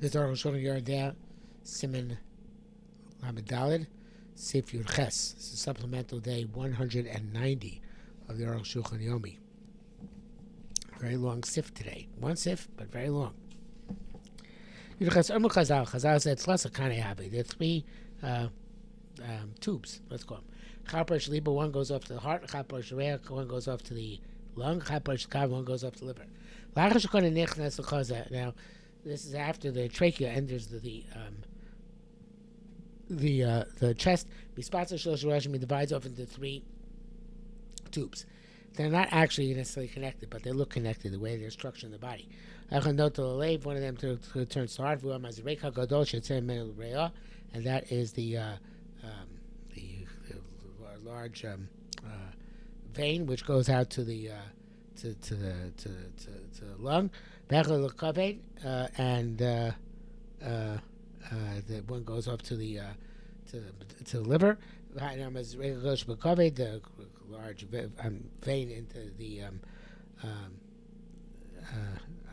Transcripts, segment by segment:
This article showing you there, Siman Lamed Sif Yud Ches. This is supplemental day 190 of the HaShulchan Yomi. Very long sif today. One sif, but very long. Yud Ches Chazal. Chazal said Tlasa Kanei Habi. There are three tubes, let's call them. Chapar Shaliba, one goes off to the heart. Chapar Shareach, one goes off to the lung. Chapar Shakav, one goes off to the liver. Now, this is after the trachea enters the chest. He divides off into three tubes. They're not actually necessarily connected, but they look connected the way they're structured in the body. One of them turns to heart, and that is the large vein which goes out to the lung. And the one goes up to the liver. The large vein into the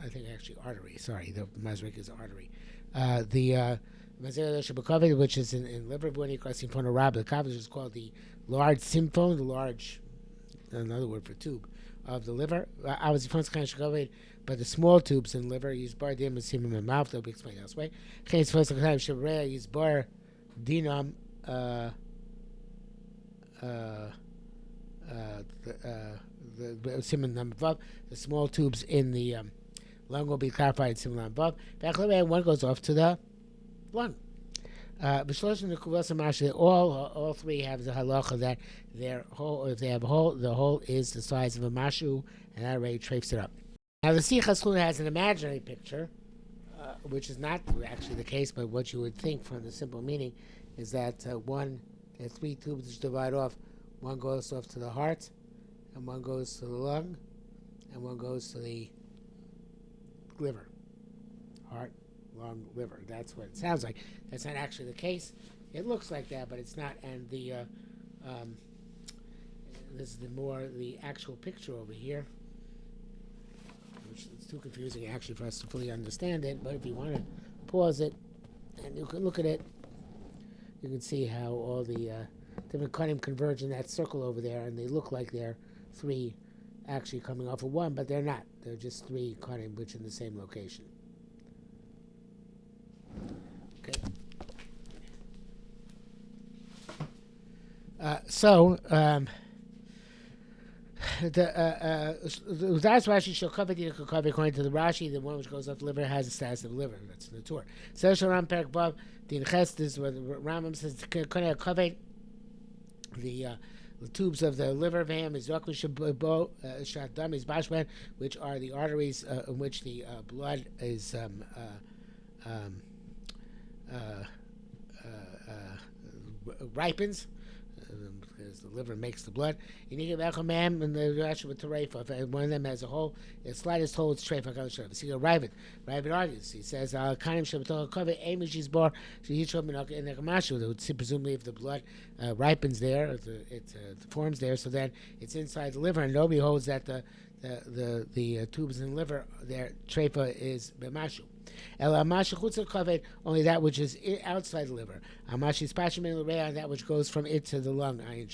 I think actually artery. Sorry, the mazrik is artery. The which is in liver, which is called the large symphone, the large, another word for tube of the liver. But the small tubes in liver use bar dim and semen in the mouth. They'll be explained elsewhere. Use bar dinam the semen above. The small tubes in the lung will be clarified semen above. One goes off to the lung. All three have the halacha that their hole, if they have a hole, the hole is the size of a mashu, and that already traced it up. Now the HaShulchan has an imaginary picture, which is not actually the case, but what you would think from the simple meaning is that there are three tubes which divide off. One goes off to the heart, and one goes to the lung, and one goes to the liver. Heart, lung, liver. That's what it sounds like. That's not actually the case. It looks like that, but it's not. And the this is the actual picture over here, which is too confusing actually for us to fully understand it. But if you want to pause it and you can look at it, you can see how all the different kanim converge in that circle over there, and they look like they're three actually coming off of one, but they're not. They're just three kanim which in the same location. Okay. That's Rashi shall cover the according to the Rashi. The one which goes off the liver has the status of liver. That's the Torah. So Sharam Perak Bav the Inches. This is what the Rambam says. The tubes of the liver vein is Shadam is Bashman, which are the arteries in which the blood is ripens, because the liver makes the blood. And the Rashi with Terefa, one of them has a hole, the slightest hole is Terefa. See, Ravid argues. He says, presumably if the blood ripens there, it forms there, so then it's inside the liver, and nobody holds that the tubes in the liver, their Terefa is Bemashu. Only that which is outside the liver. That which goes from it to the lung. Argue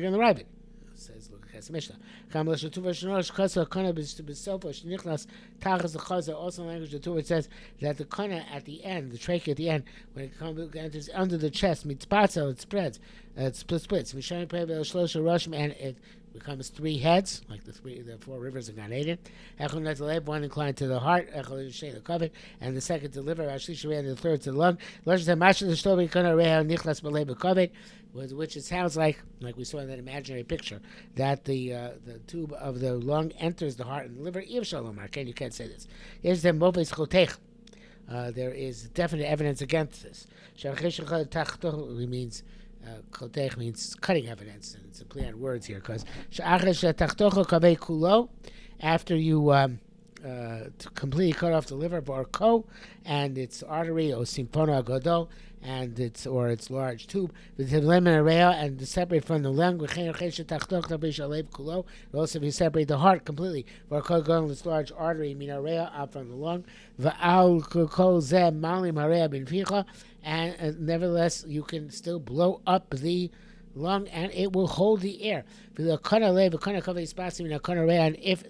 on the rabbit. Says Lucas Mishnah. Also in language of Torah it says that the kana at the end, the trachea at the end, when it enters under the chest, it spreads, it splits. And it becomes three heads, like the four rivers of Gan Eden. One inclined to the heart, and the second to the liver, and the third to the lung. Which it sounds like we saw in that imaginary picture, that the tube of the lung enters the heart and the liver. You can't say this. There is definite evidence against this. It means chotech means cutting evidence, and it's a play on words here, because after you to completely cut off the liver, Barco, and its artery, or Symphona Godot, and its large tube, and to separate from the lung. Also, if you separate the heart completely, Barco going this large artery, Minarea, out from the lung, and nevertheless, you can still blow up the lung, and it will hold the air. And if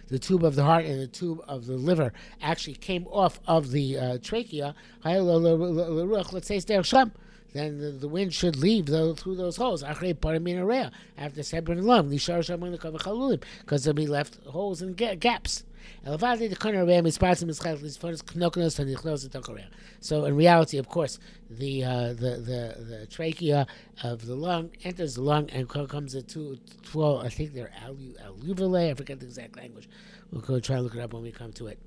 the tube of the heart and the tube of the liver actually came off of the trachea, let's say then the wind should leave through those holes after separating the lung, because there'll be left holes and gaps. So in reality, of course, the trachea of the lung enters the lung and comes to 12. I think they're alveoli. I forget the exact language. We'll go try to look it up when we come to it.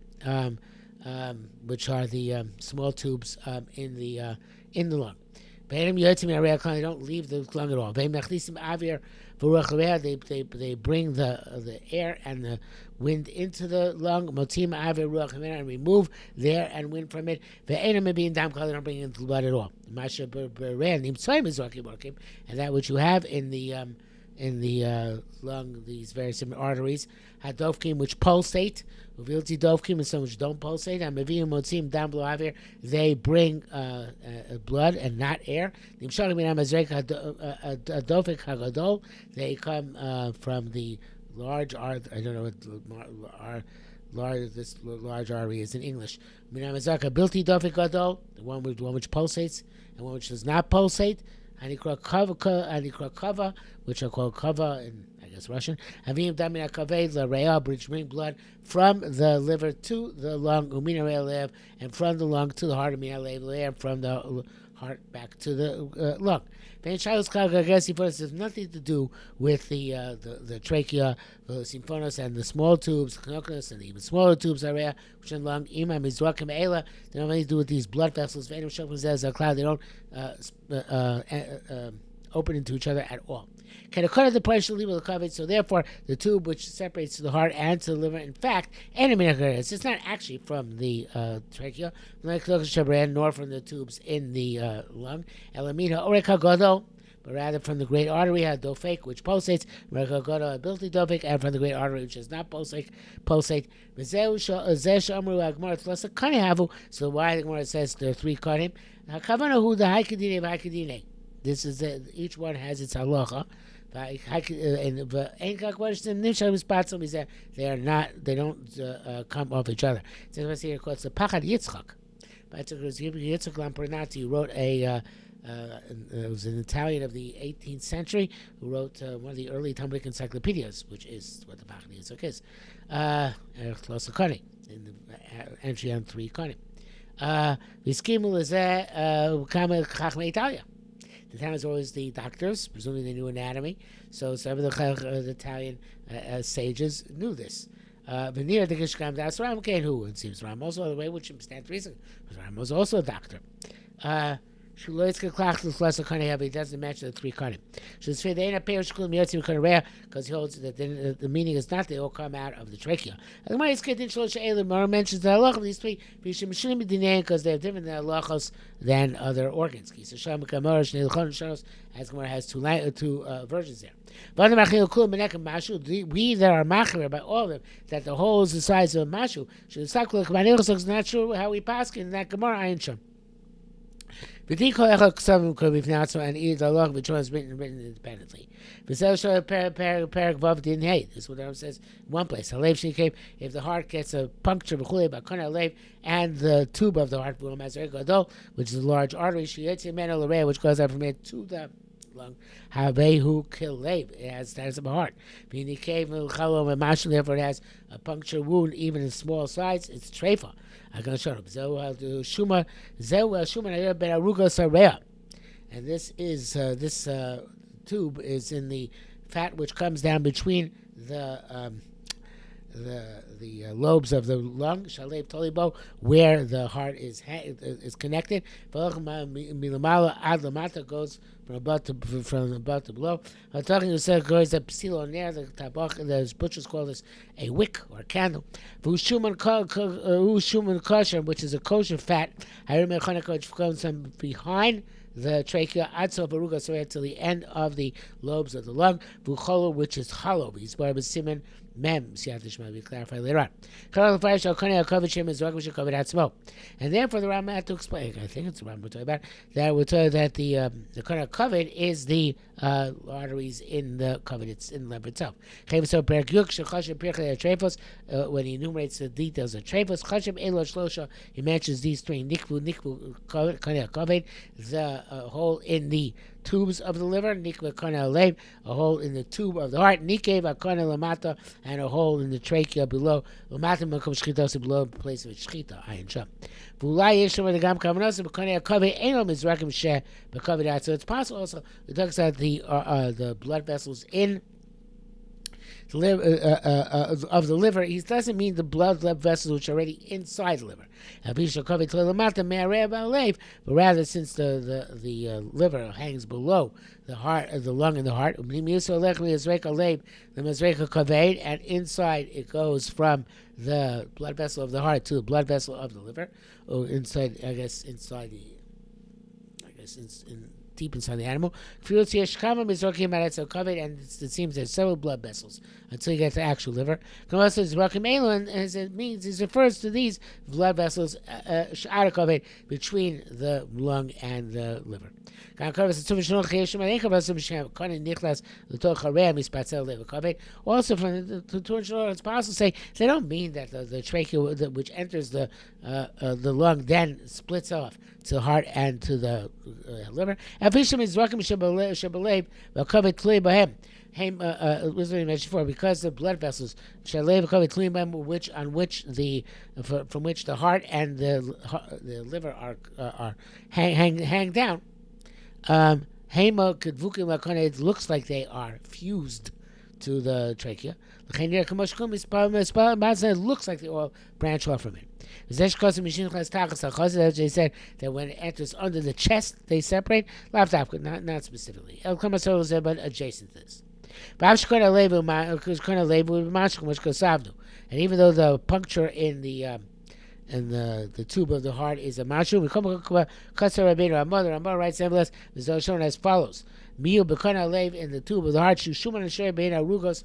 Which are the small tubes in the lung. They don't leave the lung at all. They bring the air and the wind into the lung, and remove the air and wind from it. They don't bring in the blood at all. And that which you have in the lung, these various different arteries, hadovkim, which pulsate, uvilti dovkim, and some which don't pulsate, and mevim motzim down below here, they bring blood and not air. They come from the large artery. I don't know what this large artery is in English. Bilti dovik gadol, the one which pulsates, and one which does not pulsate. Anikrakava, which are called kava in, I guess, Russian. Havim damina kaved la rea, which bring blood from the liver to the lung, umina lev, and from the lung to the heart, umina lev, from the heart back to the lung. There's nothing to do with the trachea, the symphonos, and the small tubes, the canonicus, and the even smaller tubes, area, which in the lung, they don't have anything to do with these blood vessels. They don't open into each other at all. So therefore, the tube which separates to the heart and to the liver, in fact, it's not actually from the trachea, nor from the tubes in the lung, but rather from the great artery, dofek, which pulsates, and from the great artery, which does not pulsate. So why the Gemara says there are three kanim? This is each one has its halacha. They don't come off each other. It's the Pachad Yitzchak. Yitzchak Lampernato wrote it was an Italian of the 18th century who wrote one of the early Talmudic encyclopedias, which is what the Pachad Yitzchak is. In the entry on 3 Konim. The time is always the doctors, presumably they knew anatomy. So some of the Italian sages knew this. Veneer the Gishkam das Ram Kain, who it seems Ram also the way which stands reason, because Ram was also a doctor. He doesn't mention the 3 kanim. Because he holds that the meaning is not they all come out of the trachea. And the Gemara mentions the halach of these 3 because they have different halachos than other organs. As Gemara has 2 versions there. We that are machir by all of them, that the whole is the size of a mashu. Not sure how we pass in that Gemara Ayin Sham. And either the law which was written independently. This is what the says in one place. If the heart gets a puncture and the tube of the heart, which is a large artery, which goes up from it to the lung, it has status of a heart. Therefore, it has a puncture wound, even in small size. It's treifa. I'm going to show them. And this is this tube is in the fat which comes down between the the lobes of the lung, Shalev Tolibo, where the heart is connected. Milamala ad lamata goes from above to below. I'm talking to goes up psilo near the tabach. The butchers call this a wick or a candle. Shuman kosher, which is a kosher fat. Which comes from behind the trachea, adso baruga, so to the end of the lobes of the lung. Vucholo, which is hollow. He's bar b'simen mem. Siyat we clarify later on. And therefore, the Rambam had to explain. I think it's the Rambam we're talking about. That we're told that the kind of covet is the arteries in the covet. It's in the liver itself. When he enumerates the details of trephos, he mentions these three: nikvu, covet, the hole in the tubes of the liver, nikva kana lev, a hole in the tube of the heart, nikev kana lamata, and a hole in the trachea below, lamata makom shchita, below the place of shchita, ayin sham. V'ulai yeshom adagam kavanos b'kanei hakaved eno mizrakim sheh b'kaved. So it's possible also. It talks about the blood vessels in of the liver. He doesn't mean the blood vessels which are already inside the liver. But rather, since the liver hangs below the heart, the lung and the heart, and inside it goes from the blood vessel of the heart to the blood vessel of the liver, or inside, I guess, deep inside the animal. And it seems there's several blood vessels until you get to the actual liver. And as it means, it refers to these blood vessels between the lung and the liver. Also, from the Torah, it's possible to say they don't mean that the trachea which enters the lung then splits off to the heart and to the liver. Was mentioned before, because the blood vessels from which the heart and the liver are hang down. It looks like they are fused to the trachea. It looks like they all branch off from it. They said that when it enters under the chest, they separate. Not specifically, but adjacent to this. And even though the puncture in the tube of the heart is a mashu, Ramah writes nevertheless, is shown as follows: Miu bekana lev, in the tube of the heart, shuman asher bein arugos,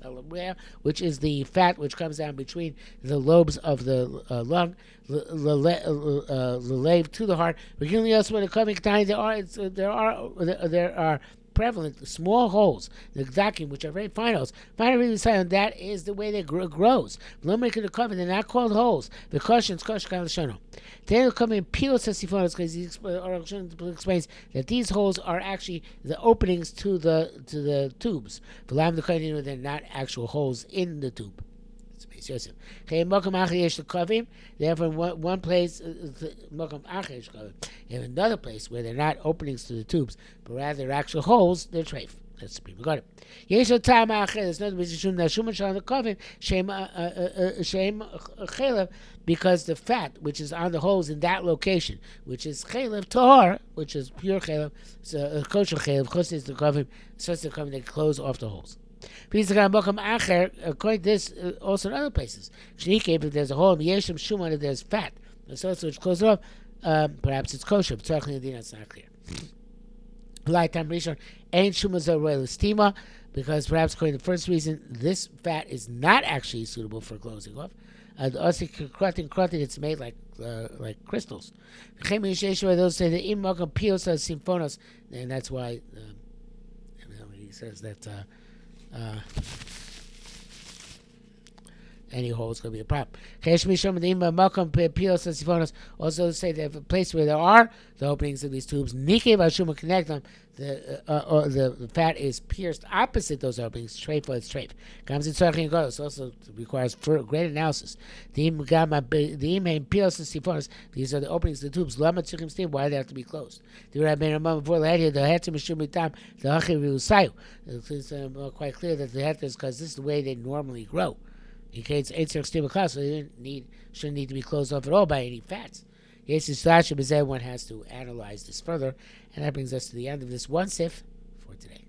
which is the fat which comes down between the lobes of the lung, the lev to the heart. Beginning also when coming time, there are prevalent small holes, the gdakim, which are very fine holes. Finally, that is the way they grows. They're not called holes. The questions, they come in pilos sifonos, because he explains that these holes are actually the openings to the tubes. They're not actual holes in the tube. Therefore, one place, in another place where they're not openings to the tubes, but rather actual holes, they're treif. That's the we got it. There's no reason because the fat which is on the holes in that location, which is chaylev tahar, which is pure chaylev, kosher chaylev, chosnes the kavim, such to come, they close off the holes. According to this, also in other places, if there's a hole, if there's fat, so it's closed off, perhaps it's kosher, but it's not clear. Because perhaps according to the first reason, this fat is not actually suitable for closing off. It's made like crystals. Those say that and that's why he says that any hole is going to be a problem. Also say that a place where there are the openings of these tubes, connect them, the fat is pierced opposite those openings, treif for its treif. It also requires great analysis. These are the openings of the tubes. Why do they have to be closed? It's quite clear that the heter is because this is the way they normally grow. He creates Eitzach Stima Klas, so he shouldn't need to be closed off at all by any fats. Yes, one has to analyze this further, and that brings us to the end of this one sif for today.